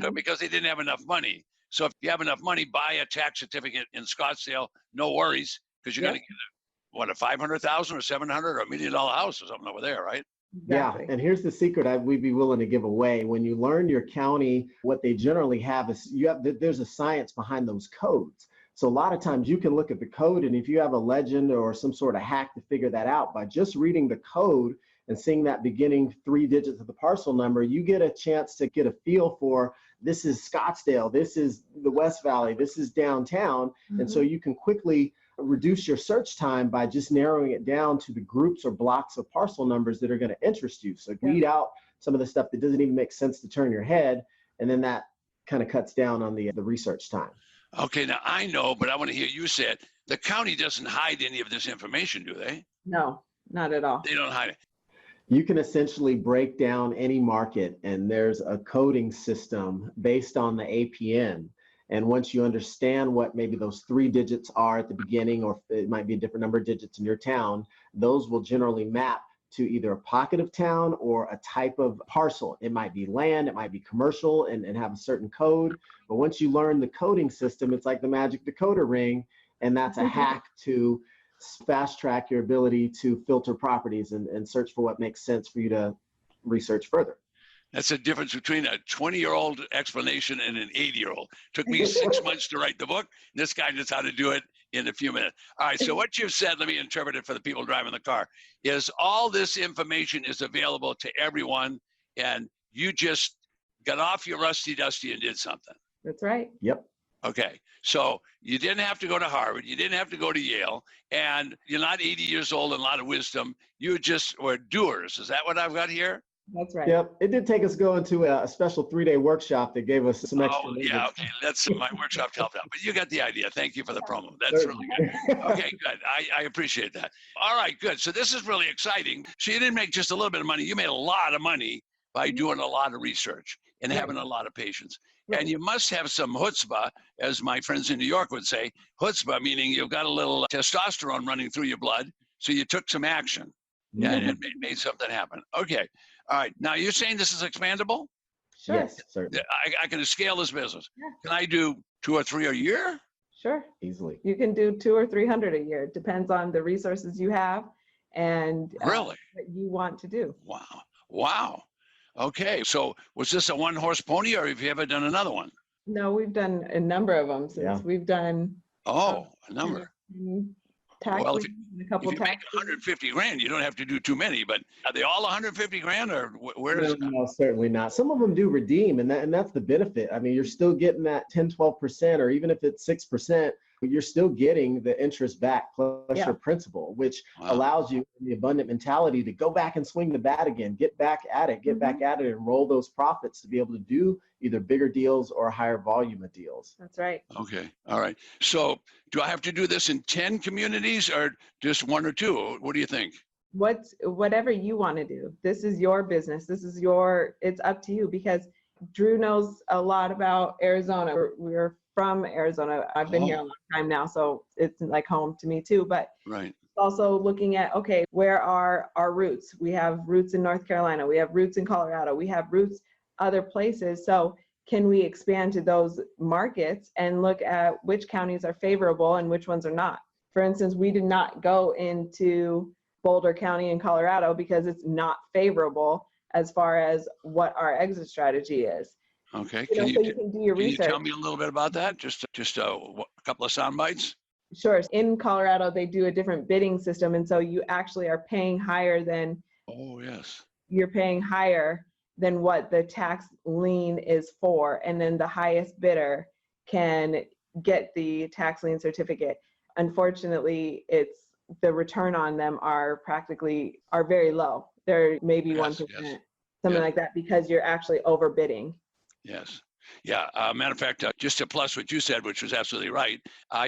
So because they didn't have enough money. So if you have enough money, buy a tax certificate in Scottsdale, no worries, because you're going to get a $500,000 or $700 or $1 million house or something over there, right? Exactly. Yeah, and here's the secret we'd be willing to give away. When you learn your county, what they generally have is there's a science behind those codes. So a lot of times you can look at the code, and if you have a legend or some sort of hack to figure that out, by just reading the code and seeing that beginning 3 digits of the parcel number, you get a chance to get a feel for, this is Scottsdale, this is the West Valley, this is downtown. And so you can quickly reduce your search time by just narrowing it down to the groups or blocks of parcel numbers that are going to interest you. So weed out some of the stuff that doesn't even make sense to turn your head, and then that kind of cuts down on the research time. Okay, now I know, but I want to hear you say it. The county doesn't hide any of this information, do they? No, not at all. They don't hide it. You can essentially break down any market, and there's a coding system based on the APN. And once you understand what maybe those 3 digits are at the beginning, or it might be a different number of digits in your town, those will generally map to either a pocket of town or a type of parcel. It might be land, it might be commercial and have a certain code. But once you learn the coding system, it's like the magic decoder ring, and that's a hack to fast track your ability to filter properties and search for what makes sense for you to research further. That's the difference between a 20-year-old explanation and an 80-year-old. Took me 6 months to write the book. This guy knows how to do it in a few minutes. All right, so what you've said, let me interpret it for the people driving the car, is all this information is available to everyone, and you just got off your rusty dusty and did something. That's right. Yep. Okay, so you didn't have to go to Harvard, you didn't have to go to Yale, and you're not 80 years old and a lot of wisdom. You just were doers. Is that what I've got here? That's right. Yep. It did take us going to a special 3-day workshop that gave us some extra. Oh, yeah, okay. That's my workshop helped out. But you got the idea. Thank you for the promo. That's really good. Okay, good. I appreciate that. All right, good. So this is really exciting. So you didn't make just a little bit of money. You made a lot of money by doing a lot of research and Right. having a lot of patience. Right. And you must have some chutzpah, as my friends in New York would say. Chutzpah meaning you've got a little testosterone running through your blood, so you took some action. Yeah, and it made something happen. Okay. All right. Now you're saying this is expandable? Sure. Yes, certainly. I can scale this business. Yeah. Can I do 2 or 3 a year? Sure. Easily. You can do 200 or 300 a year. It depends on the resources you have and Really? what you want to do. Wow. Wow. Okay. So was this a one horse pony or have you ever done another one? No, we've done a number of them since Yeah. we've done Oh, a number. tax Well, liens and a couple If you make tax 150 grand, you don't have to do too many, but are they all 150 grand or where is it? No, certainly not. Some of them do redeem, and that's the benefit. I mean, you're still getting that 10, 12%, or even if it's 6%, you're still getting the interest back plus Yeah. your principal, which Wow. allows you the abundant mentality to go back and swing the bat again, get back at it, and roll those profits to be able to do either bigger deals or higher volume of deals. That's right. Okay. All right. So do I have to do this in 10 communities or just 1 or 2? What do you think? Whatever you want to do. This is your business. It's up to you because Drew knows a lot about Arizona. We're from Arizona. I've been here a long time now, so it's like home to me too. But Right. also looking at, okay, where are our roots? We have roots in North Carolina. We have roots in Colorado. We have roots other places. So can we expand to those markets and look at which counties are favorable and which ones are not? For instance, we did not go into Boulder County in Colorado because it's not favorable as far as what our exit strategy is. Okay. So you can do your Can you research. tell me a little bit about that? Just a couple of sound bites? Sure. In Colorado, they do a different bidding system. And so you actually are paying higher than Oh, yes. you're paying higher than what the tax lien is for. And then the highest bidder can get the tax lien certificate. Unfortunately, the return on them are very low. They're maybe Yes, 1%, yes. something Yeah. like that, because you're actually overbidding. Yes. Yeah. Matter of fact, just to plus what you said, which was absolutely right. I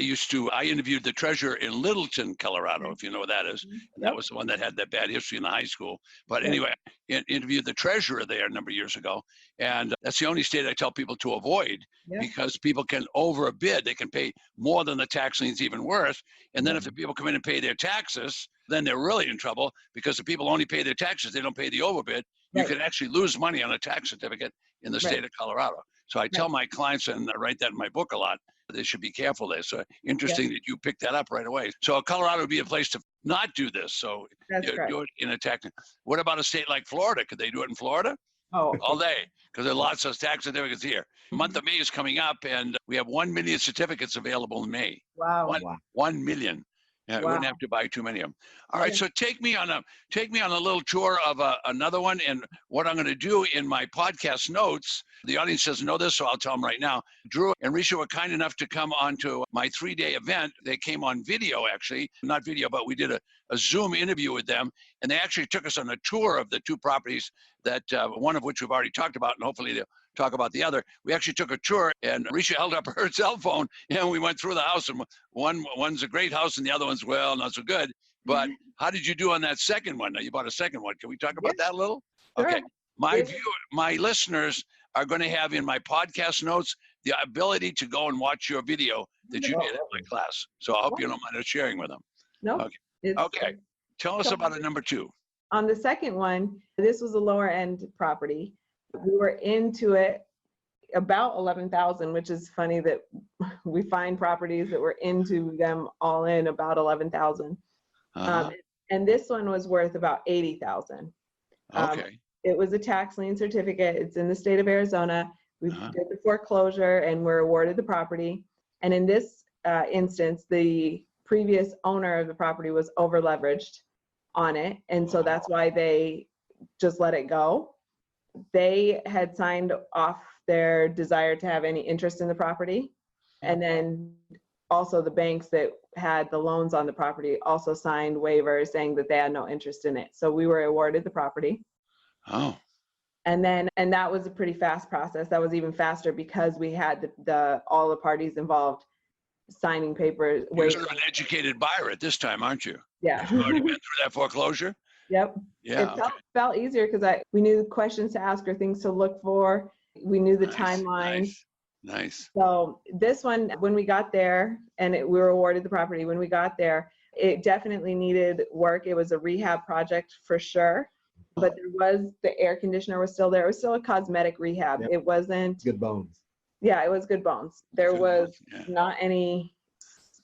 interviewed the treasurer in Littleton, Colorado, if you know what that is. And that was the one that had that bad history in the high school. But anyway, interviewed the treasurer there a number of years ago. And that's the only state I tell people to avoid because people can overbid. They can pay more than the tax lien's even worth. And then if the people come in and pay their taxes, then they're really in trouble because if people only pay their taxes, they don't pay the overbid. You can actually lose money on a tax certificate in the state of Colorado. So I tell my clients, and I write that in my book a lot, they should be careful there. So interesting that you picked that up right away. So Colorado would be a place to not do this. So do it in a tax. What about a state like Florida? Could they do it in Florida? Oh, All day, because there are lots of tax certificates here. The month of May is coming up, and we have 1 million certificates available in May. wow. 1 million. Yeah, we wouldn't have to buy too many of them. All right, so take me on a little tour of another one. And what I'm going to do in my podcast notes, the audience doesn't know this, so I'll tell them right now. Drew and Recia were kind enough to come onto my 3-day event. They came on video, actually, not video, but we did a Zoom interview with them, and they actually took us on a tour of the 2 properties that one of which we've already talked about, and hopefully they'll talk about the other. We actually took a tour, and Recia held up her cell phone, and we went through the house. And one's a great house, and the other one's, well, not so good. But how did you do on that second one? Now, you bought a second one. Can we talk about that a little? Sure. Okay. My listeners are going to have in my podcast notes the ability to go and watch your video that you did at my class. So I hope you don't mind us sharing with them. No. Okay. Tell us about it, number 2. On the second one, this was a lower end property. We were into it about 11,000, which is funny that we find properties that we're into them all in about 11,000. And this one was worth about 80,000. Okay. It was a tax lien certificate. It's in the state of Arizona. We did the foreclosure and were awarded the property. And in this instance, the previous owner of the property was over leveraged on it. And so that's why they just let it go. They had signed off their desire to have any interest in the property. And then also the banks that had the loans on the property also signed waivers saying that they had no interest in it. So we were awarded the property. Oh. And that was a pretty fast process. That was even faster because we had all the parties involved signing papers. You're sort of an educated buyer at this time, aren't you? Yeah. You've already been through that foreclosure? Yep. Yeah. It felt easier because we knew the questions to ask or things to look for. We knew the timeline. Nice. So this one, when we got there and we were awarded the property, when we got there, it definitely needed work. It was a rehab project for sure. But the air conditioner was still there. It was still a cosmetic rehab. Yep. It wasn't. Good bones. Yeah, it was good bones. There was not any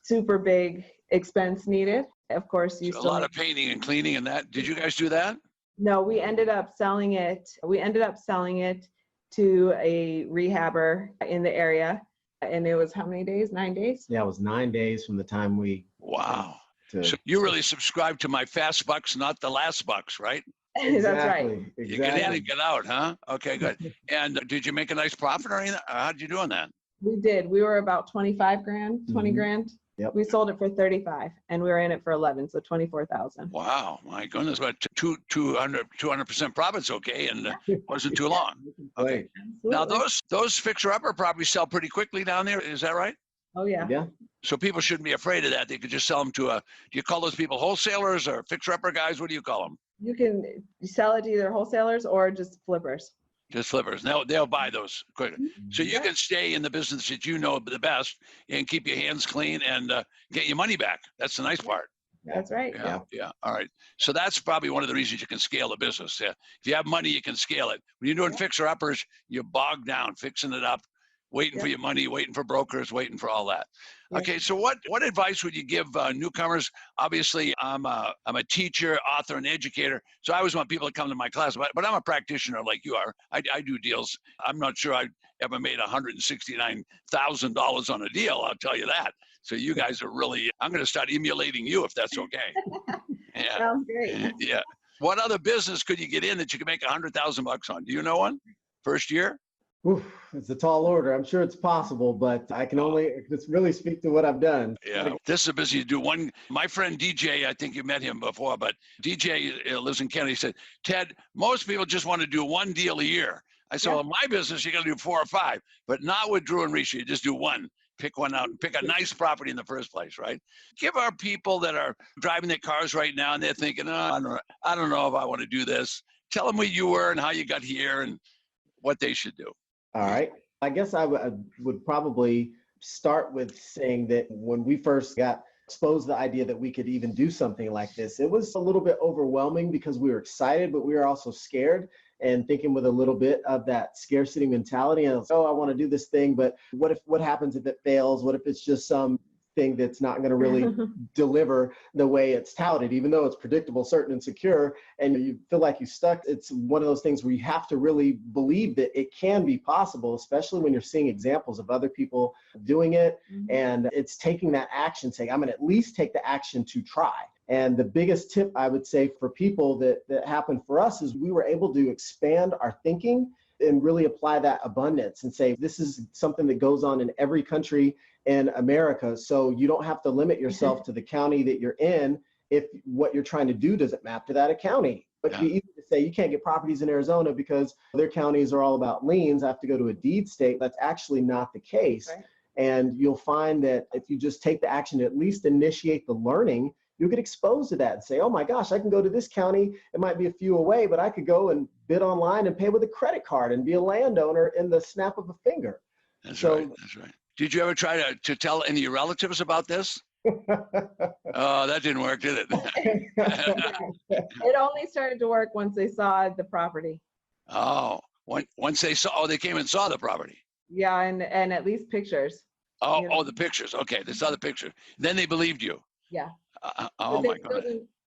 super big expense needed. Of course, So a lot of painting and cleaning and that. Did you guys do that? No, we ended up selling it. We ended up selling it to a rehabber in the area. And it was how many days? 9 days? Yeah, it was 9 days from the time we. Wow. So you really subscribe to my fast bucks, not the last bucks, right? That's right. You get in and get out, huh? Okay, good. And did you make a nice profit or anything? How did you do on that? We did. We were about 25 grand, 20 grand. Yep. We sold it for 35 and we were in it for 11, so 24,000. Wow, my goodness, but 200% profits, okay, and it wasn't too long. Okay. Now those fixer-upper properties sell pretty quickly down there. Is that right? Oh yeah. Yeah. So people shouldn't be afraid of that. They could just sell them to do you call those people wholesalers or fixer-upper guys? What do you call them? You can sell it to either wholesalers or just flippers. Just flippers. They'll buy those quickly. So you can stay in the business that you know the best and keep your hands clean and get your money back. That's the nice part. That's right. Yeah. All right. So that's probably one of the reasons you can scale a business. Yeah. If you have money, you can scale it. When you're doing fixer-uppers, you're bogged down, fixing it up, waiting for your money, waiting for brokers, waiting for all that. Okay, so what advice would you give newcomers? Obviously, I'm a teacher, author, and educator, so I always want people to come to my class, but I'm a practitioner like you are. I do deals. I'm not sure I ever made $169,000 on a deal, I'll tell you that. So you guys are really, I'm going to start emulating you if that's okay. Yeah. Sounds great. Yeah. What other business could you get in that you could make $100,000 on? Do you know one? First year? Oof, it's a tall order. I'm sure it's possible, but I can only just really speak to what I've done. Yeah, this is a busy to do. My friend DJ, I think you met him before, but DJ lives in Canada. He said, Ted, most people just want to do one deal a year. I said, well, in my business, you got to do 4 or 5, but not with Drew and Recia. You just do one. Pick one out and pick a nice property in the first place, right? Give our people that are driving their cars right now and they're thinking, I don't know if I want to do this. Tell them who you were and how you got here and what they should do. All right. I guess I would probably start with saying that when we first got exposed to the idea that we could even do something like this, it was a little bit overwhelming because we were excited, but we were also scared and thinking with a little bit of that scarcity mentality. And I want to do this thing, but what happens if it fails? What if it's just some thing that's not going to really deliver the way it's touted, even though it's predictable, certain, and secure, and you feel like you're stuck? It's one of those things where you have to really believe that it can be possible, especially when you're seeing examples of other people doing it. And it's taking that action, saying, I'm going to at least take the action to try. And the biggest tip I would say for people that happened for us is we were able to expand our thinking and really apply that abundance and say, this is something that goes on in every country in America. So you don't have to limit yourself to the county that you're in if what you're trying to do doesn't map to that county. But it'd be easy to say you can't get properties in Arizona because their counties are all about liens. I have to go to a deed state. That's actually not the case. Right. And you'll find that if you just take the action to at least initiate the learning, you'll get exposed to that and say, oh my gosh, I can go to this county. It might be a few away, but I could go and bid online and pay with a credit card and be a landowner in the snap of a finger. That's right. Did you ever try to tell any of your relatives about this? Oh, that didn't work, did it? It only started to work once they saw the property. Oh, once they they came and saw the property. Yeah, and at least pictures. Oh, the pictures. Okay, they saw the picture. Then they believed you. Yeah. Oh my God.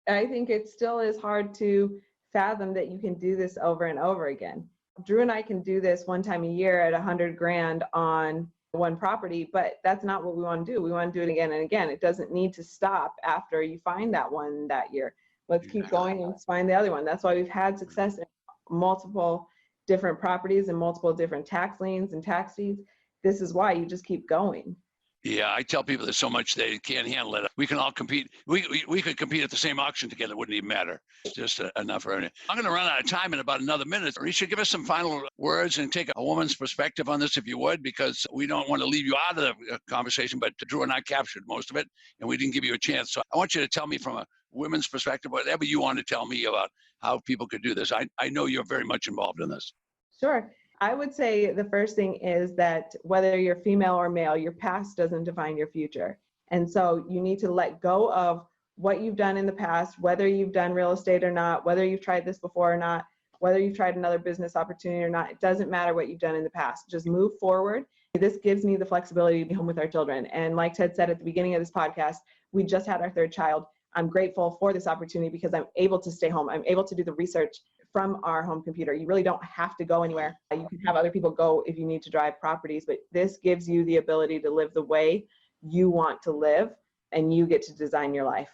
I think it still is hard to fathom that you can do this over and over again. Drew and I can do this one time a year at 100 grand on one property, but that's not what we want to do. We want to do it again and again. It doesn't need to stop after you find that one that year. Let's keep going and find the other one. That's why we've had success in multiple different properties and multiple different tax liens and tax deeds. This is why you just keep going. Yeah, I tell people there's so much they can't handle it. We can all compete. We could compete at the same auction together. It wouldn't even matter. It's just enough for everything. I'm going to run out of time in about another minute. Recia, give us some final words and take a woman's perspective on this, if you would, because we don't want to leave you out of the conversation, but Drew and I captured most of it, and we didn't give you a chance. So I want you to tell me from a women's perspective, whatever you want to tell me about how people could do this. I know you're very much involved in this. Sure. I would say the first thing is that whether you're female or male, your past doesn't define your future. And so you need to let go of what you've done in the past, whether you've done real estate or not, whether you've tried this before or not, whether you've tried another business opportunity or not. It doesn't matter what you've done in the past. Just move forward. This gives me the flexibility to be home with our children. And like Ted said at the beginning of this podcast, we just had our third child. I'm grateful for this opportunity because I'm able to stay home. I'm able to do the research from our home computer. You really don't have to go anywhere. You can have other people go if you need to drive properties, but this gives you the ability to live the way you want to live, and you get to design your life.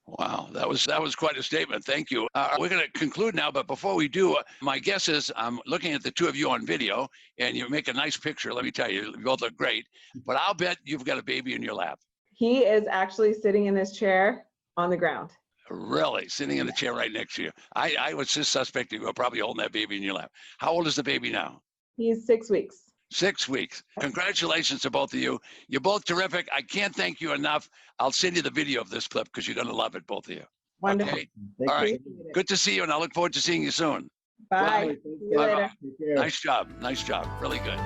Wow, that was quite a statement. Thank you. We're going to conclude now, but before we do, my guess is I'm looking at the two of you on video, and you make a nice picture. Let me tell you, you both look great. But I'll bet you've got a baby in your lap. He is actually sitting in this chair on the ground. Really? Sitting in the chair right next to you. I was just suspecting you were probably holding that baby in your lap. How old is the baby now? He's 6 weeks. 6 weeks. Congratulations to both of you. You're both terrific. I can't thank you enough. I'll send you the video of this clip because you're going to love it, both of you. Wonderful. Okay? All right. Good to see you, and I look forward to seeing you soon. Bye. Bye. See you later. Nice job. Nice job. Really good.